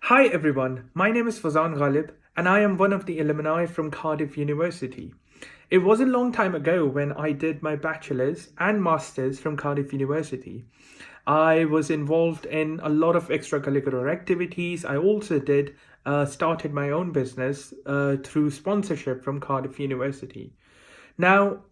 Hi everyone, my name is Fazan Ghalib and I am one of the alumni from Cardiff University. It was a long time ago when I did my bachelor's and master's from Cardiff University. I was involved in a lot of extracurricular activities. I also started my own business through sponsorship from Cardiff University. Now,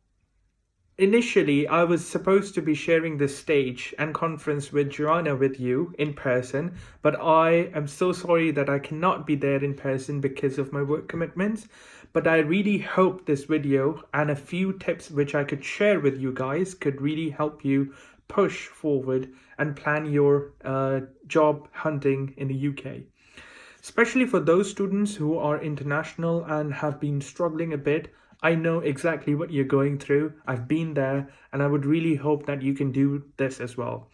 initially, I was supposed to be sharing this stage and conference with Joanna with you in person, but I am so sorry that I cannot be there in person because of my work commitments. But I really hope this video and a few tips which I could share with you guys could really help you push forward and plan your job hunting in the UK, especially for those students who are international and have been struggling a bit. I know exactly what you're going through. I've been there, and I would really hope that you can do this as well.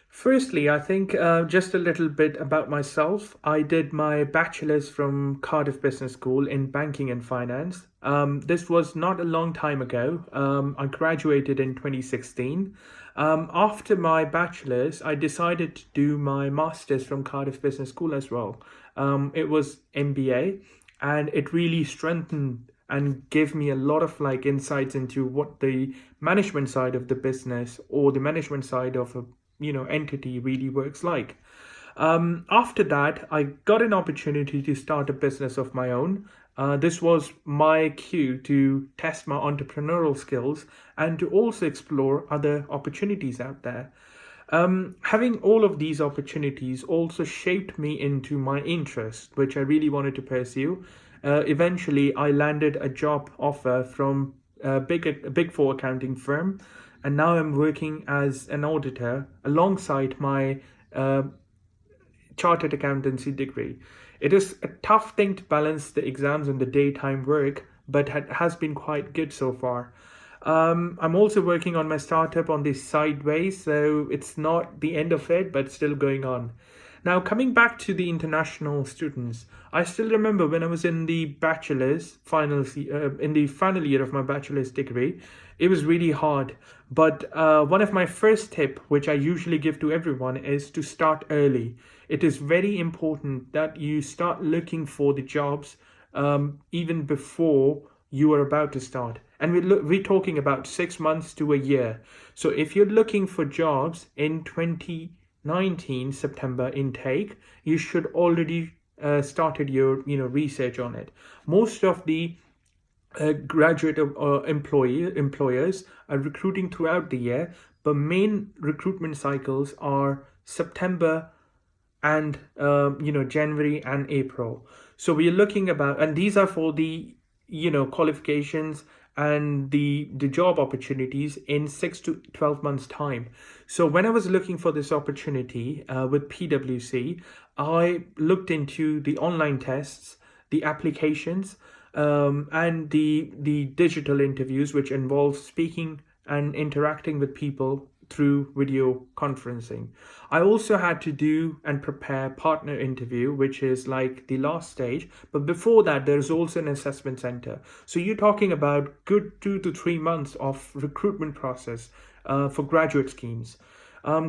Firstly, I think just a little bit about myself. I did my bachelor's from Cardiff Business School in banking and finance. This was not a long time ago. I graduated in 2016. After my bachelor's, I decided to do my master's from Cardiff Business School as well. It was MBA, and it really strengthened and gave me a lot of insights into what the management side of the business or the management side of a entity really works like. After that, I got an opportunity to start a business of my own. This was my cue to test my entrepreneurial skills and to also explore other opportunities out there. Having all of these opportunities also shaped me into my interest, which I really wanted to pursue. Eventually, I landed a job offer from a big four accounting firm, and now I'm working as an auditor alongside my chartered accountancy degree. It is a tough thing to balance the exams and the daytime work, but it has been quite good so far. I'm also working on my startup on the sideways, so it's not the end of it, but still going on. Now, coming back to the international students, I still remember when I was in the in the final year of my bachelor's degree, it was really hard. But one of my first tip, which I usually give to everyone, is to start early. It is very important that you start looking for the jobs even before you are about to start. And we're talking about 6 months to a year. So if you're looking for jobs in 2019 September intake, you should already started your research on it. Most of the graduate employers are recruiting throughout the year, but main recruitment cycles are September and January and April. So we are looking about, and these are for the qualifications and the job opportunities in 6 to 12 months time. So when I was looking for this opportunity with PwC, I looked into the online tests, the applications, and the digital interviews, which involves speaking and interacting with people through video conferencing. I also had to do and prepare partner interview, which is like the last stage. But before that, there's also an assessment center. So you're talking about good 2 to 3 months of recruitment process for graduate schemes.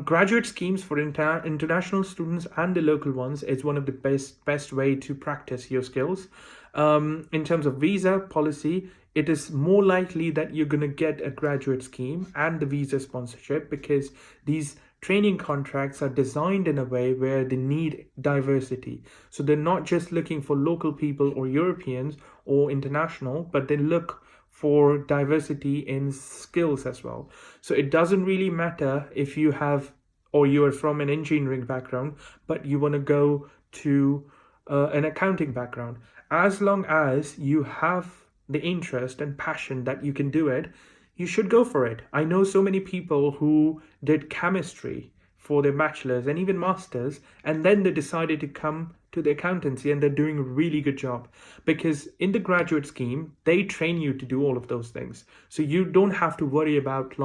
Graduate schemes for international students and the local ones is one of the best way to practice your skills. In terms of visa policy, it is more likely that you're going to get a graduate scheme and the visa sponsorship because these training contracts are designed in a way where they need diversity. So they're not just looking for local people or Europeans or international, but they look for diversity in skills as well. So it doesn't really matter if you have or you are from an engineering background, but you want to go to an accounting background. As long as you have the interest and passion that you can do it, you should go for it. I know so many people who did chemistry for their bachelor's and even master's, and then they decided to come to the accountancy and they're doing a really good job because in the graduate scheme, they train you to do all of those things. So you don't have to worry about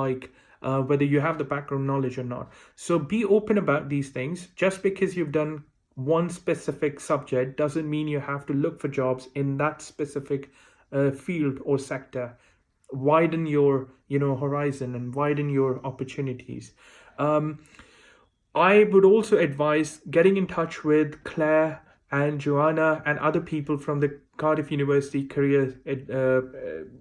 whether you have the background knowledge or not. So be open about these things. Just because you've done one specific subject doesn't mean you have to look for jobs in that specific field or sector. Widen your horizon and widen your opportunities. I would also advise getting in touch with Claire and Joanna and other people from the Cardiff University Career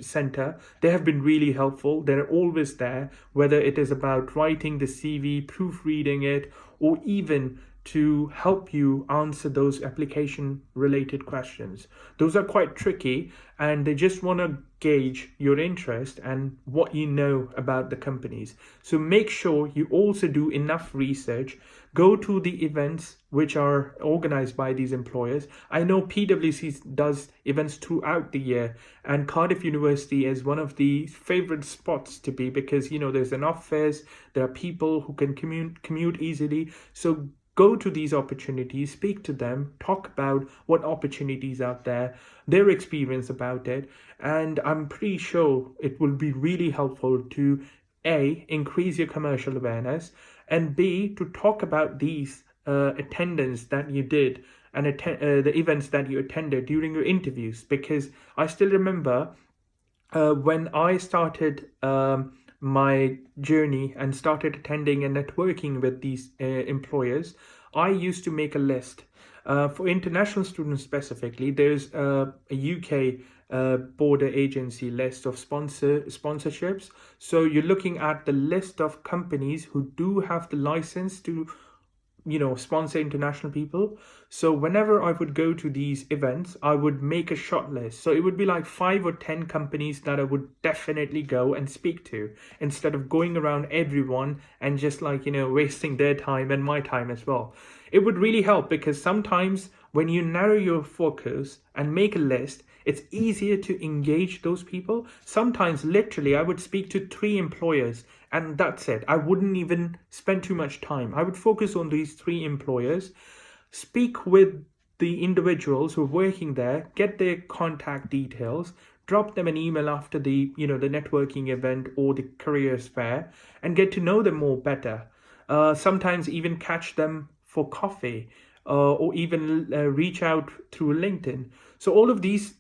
Center. They have been really helpful. They're always there, whether it is about writing the CV, proofreading it, or even to help you answer those application related questions. Those are quite tricky, and they just want to gauge your interest and what you know about the companies. So make sure you also do enough research. Go to the events which are organized by these employers. I know PwC does events throughout the year, and Cardiff University is one of the favorite spots to be because there's an office, there are people who can commute easily. So go to these opportunities, speak to them, talk about what opportunities out there, their experience about it, and I'm pretty sure it will be really helpful to A, increase your commercial awareness, and B, to talk about these attendance that you did and the events that you attended during your interviews. Because I still remember when I started my journey and started attending and networking with these employers, I used to make a list. For international students specifically, there's a UK border agency list of sponsorships. So you're looking at the list of companies who do have the license to sponsor international people. So whenever I would go to these events, I would make a short list. So it would be like 5 or 10 companies that I would definitely go and speak to, instead of going around everyone and just wasting their time and my time as well. It would really help, because sometimes when you narrow your focus and make a list, it's easier to engage those people. Sometimes literally I would speak to 3 employers and that's it. I wouldn't even spend too much time. I would focus on these 3 employers, speak with the individuals who are working there, get their contact details, drop them an email after the the networking event or the careers fair, and get to know them more better. Sometimes even catch them for coffee, or even reach out through LinkedIn. So all of these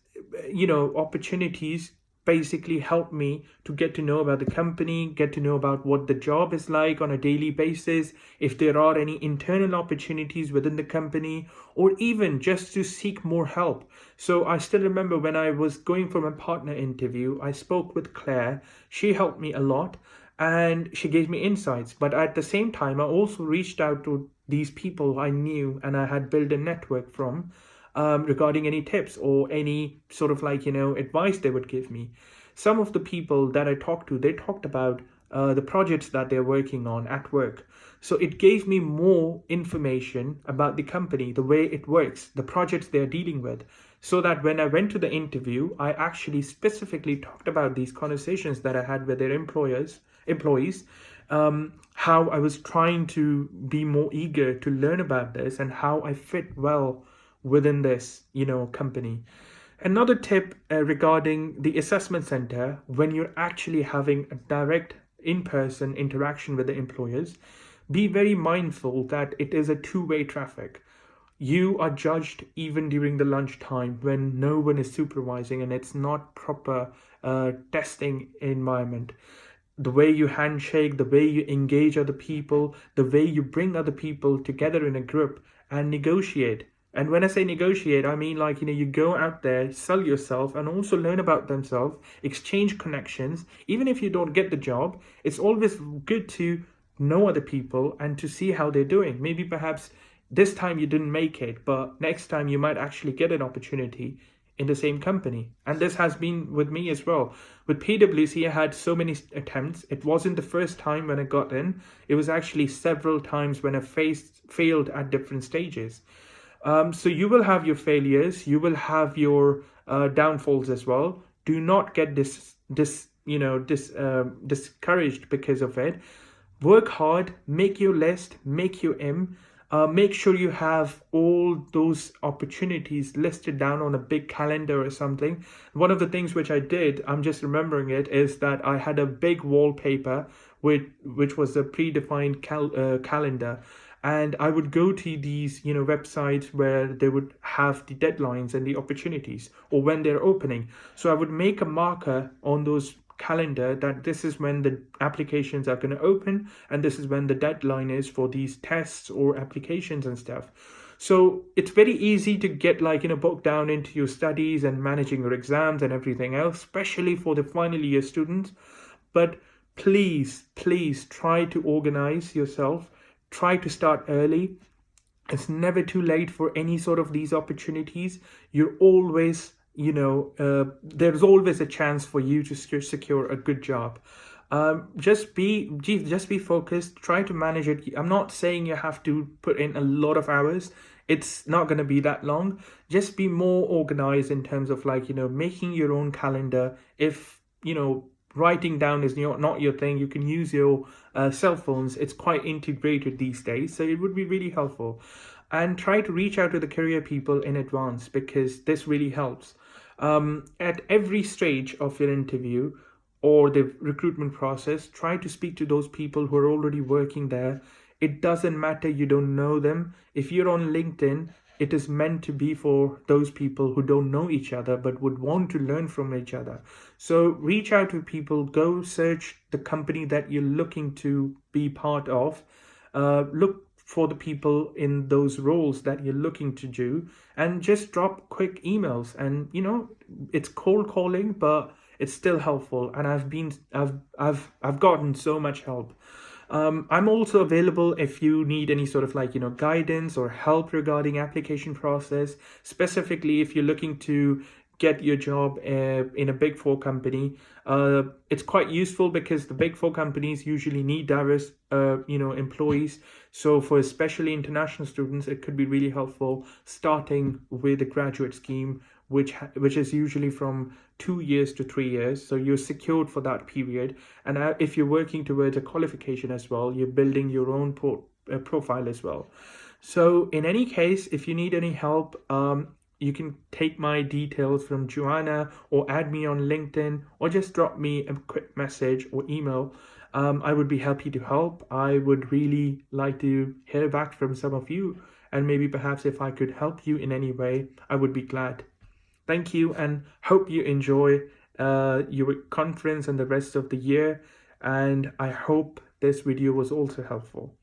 opportunities basically help me to get to know about the company, get to know about what the job is like on a daily basis, if there are any internal opportunities within the company, or even just to seek more help. So I still remember when I was going for my partner interview, I spoke with Claire. She helped me a lot and she gave me insights. But at the same time, I also reached out to these people I knew and I had built a network from, regarding any tips or any sort of advice they would give me. Some of the people that I talked to, they talked about the projects that they're working on at work. So it gave me more information about the company, the way it works, the projects they're dealing with, so that when I went to the interview, I actually specifically talked about these conversations that I had with their employees, how I was trying to be more eager to learn about this and how I fit well within this company. Another tip regarding the assessment center, when you're actually having a direct in-person interaction with the employers, be very mindful that it is a two-way traffic. You are judged even during the lunchtime when no one is supervising and it's not proper testing environment. The way you handshake, the way you engage other people, the way you bring other people together in a group and negotiate. And when I say negotiate, I mean you go out there, sell yourself, and also learn about themselves, exchange connections. Even if you don't get the job, it's always good to know other people and to see how they're doing. Maybe perhaps this time you didn't make it, but next time you might actually get an opportunity in the same company. And this has been with me as well. With PwC, I had so many attempts. It wasn't the first time when I got in. It was actually several times when I failed at different stages. So you will have your failures, you will have your downfalls as well. Do not get discouraged because of it. Work hard, make your list, make your aim. Make sure you have all those opportunities listed down on a big calendar or something. One of the things which I did, I'm just remembering it, is that I had a big wallpaper which was a predefined calendar. And I would go to these, websites where they would have the deadlines and the opportunities or when they're opening. So I would make a marker on those calendar that this is when the applications are going to open and this is when the deadline is for these tests or applications and stuff. So it's very easy to get bogged down into your studies and managing your exams and everything else, especially for the final year students. But please try to organize yourself, try to start early. It's never too late for any sort of these opportunities. You're always, there's always a chance for you to secure a good job. Just be focused. Try to manage it. I'm not saying you have to put in a lot of hours. It's not going to be that long. Just be more organized in terms of making your own calendar. If writing down is not your thing, you can use your cell phones. It's quite integrated these days, so it would be really helpful. And try to reach out to the career people in advance, because this really helps. At every stage of your interview or the recruitment process, try to speak to those people who are already working there. It doesn't matter you don't know them. If you're on LinkedIn, it is meant to be for those people who don't know each other but would want to learn from each other. So reach out to people, go search the company that you're looking to be part of. Look for the people in those roles that you're looking to do, and just drop quick emails. And it's cold calling, but it's still helpful. And I've gotten so much help. I'm also available if you need any sort of guidance or help regarding application process, specifically if you're looking to get your job in a big four company. It's quite useful because the big four companies usually need diverse employees. So for especially international students, it could be really helpful starting with a graduate scheme, which is usually from 2 years to 3 years. So you're secured for that period. And if you're working towards a qualification as well, you're building your own profile as well. So in any case, if you need any help, you can take my details from Joanna, or add me on LinkedIn, or just drop me a quick message or email. I would be happy to help. I would really like to hear back from some of you, and maybe perhaps if I could help you in any way, I would be glad. Thank you, and hope you enjoy your conference and the rest of the year. And I hope this video was also helpful.